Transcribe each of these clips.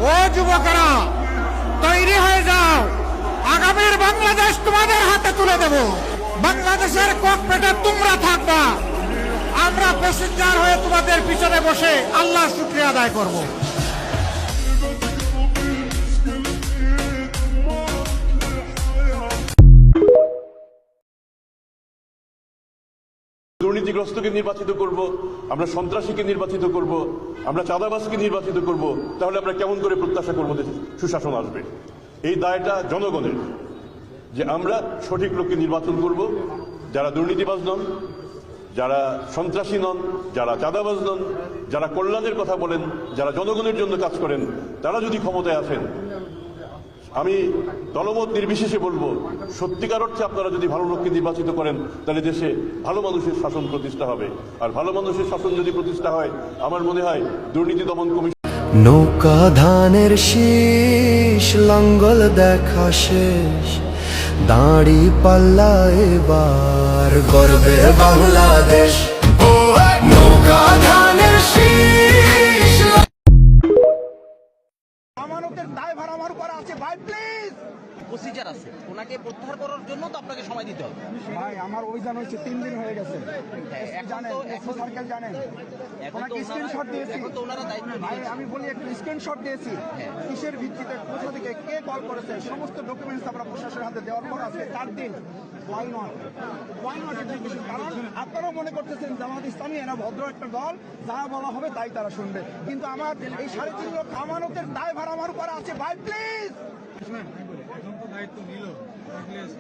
ও যুবকেরা, তৈরি হয়ে যাও, আগামীর বাংলাদেশ তোমাদের হাতে তুলে দেব। বাংলাদেশের ককপেটে তোমরা থাকবা, আমরা প্যাসেঞ্জার হয়ে তোমাদের পিছনে বসে আল্লাহর শুকরিয়া আদায় করব। দুর্নীতিগ্রস্তকে নির্বাচিত করব, আমরা সন্ত্রাসীকে নির্বাচিত করব, আমরা চাঁদাবাজকে নির্বাচিত করব, তাহলে আমরা কেমন করে প্রত্যাশা করব যে সুশাসন আসবে? এই দায়টা জনগণের, যে আমরা সঠিক লোককে নির্বাচন করব, যারা দুর্নীতিবাজ নন, যারা সন্ত্রাসী নন, যারা চাঁদাবাজ নন, যারা কল্যাণের কথা বলেন, যারা জনগণের জন্য কাজ করেন, তারা যদি ক্ষমতায় আসেন, আমি দলমত নির্বিশেষে বলবো, সত্যিকার অর্থে আপনারা যদি ভালো লোককে নির্বাচিত করেন, তাহলে দেশে ভালো মানুষের শাসন প্রতিষ্ঠা হবে। আর ভালো মানুষের শাসন যদি প্রতিষ্ঠা হয়, আমার মনে হয় দুর্নীতি দমন কমিশন। নৌকা ধানের শীষ, লাঙ্গল দেখা শেষ, দাঁড়ি পাল্লা এবার গর্বে বাংলাদেশ। নৌকা ধানের শীষ। আমানতের দায়ভার আমার উপর আছে ভাই, প্লিজ। প্রসিজার আছে, ওনাকে প্রত্যাহার করার জন্য তো আপনাকে সময় দিতে হবে। ভাই আমার অভিযান হয়েছে 3 দিন হয়ে গেছে, জানেন, সার্কেল জানেন, ওনাকে স্ক্রিনশট দিয়েছি। এখন তো ওনারা দায়িত্ব ভাই আমি বলি একটু স্ক্রিনশট দিয়েছি, কিসের ভিত্তিতে, কোথা থেকে, কে কল করেছে, সমস্ত ডকুমেন্টস আমরা প্রশাসনের হাতে দেওয়ার পর আজকে 4 দিন। Why not execution? কারণ আপনারাও মনে করতেছেন জামাত ইসলামী এরা ভদ্র একটা দল, যা বলা হবে তাই তারা শুনবে, কিন্তু আমার এই 3.5 লক্ষ আমানতের দায়ভার আমার উপর আছে ভাই, প্লিজ।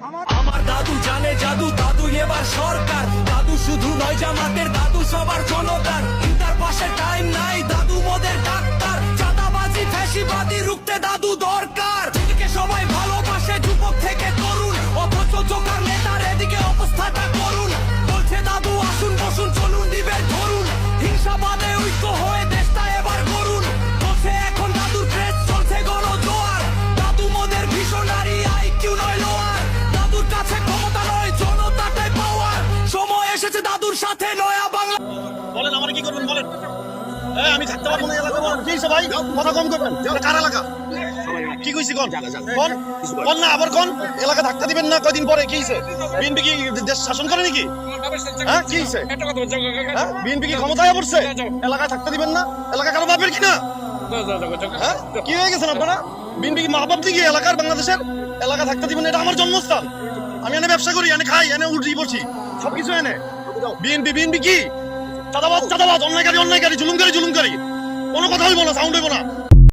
আমার দাদু জানে জাদু, দাদু এবার সরকার, দাদু শুধু নয় জামাতের, দাদু সবার জনতার। তার পাশে টাইম নাই, দাদু মোদের ডাক্তার, চাঁদাবাজি ফ্যাসিবাদী রুখতে দাদু দরকার। এদিকে সবাই ভালোবাসে যুবক থেকে তরুণ, অথচ জোকার নেতার এদিকে অবস্থাটা করুন। বলছে দাদু আসুন বসুন চলুন দিবে ধরুন, হিংসাবাদে ঐক্য হয়ে দেশটা এবার করুন। বলছে এখন দাদুর ক্রেজ, চলছে গণজোয়ার, দাদু মোদের ভীষণারি, আইকিউ নয় লোয়ার। দাদুর কাছে ক্ষমতা নয়, জনতাটাই পাওয়ার। সময় এসেছে দাদুর সাথে নয়া বাংলা। বলেন আমার কি করবেন বলেন। আমি থাকতে পারবো না এলাকা, কি হইছে ভাই, কথা কম করবেন। কার এলাকা কি কইছি কোন কোন না, আবার কোন এলাকা থাকতে দিবেন না? কয়দিন পরে কি হইছে? বিএনপি কি দেশ শাসন করে নাকি? হ্যাঁ কি হইছে? বিএনপি কি ক্ষমতায় পড়ছে? এলাকায় থাকতে দিবেন না? এলাকা কারো বাপের কিনা? হ্যাঁ কি হয়ে গেছেন আপনারা? বিএনপি কি মা বাপ দিকে এলাকার, বাংলাদেশের এলাকা থাকতে দিবেন? এটা আমার জন্মস্থান, আমি এনে ব্যবসা করি, এনে খাই, এনে উঠি বসি, সবকিছু এনে। বিএনপি কি চাঁদাবাজ, অন্যায়কারী, জুলুমকারী, কোনো কথা হইব না, সাউন্ড হইব না।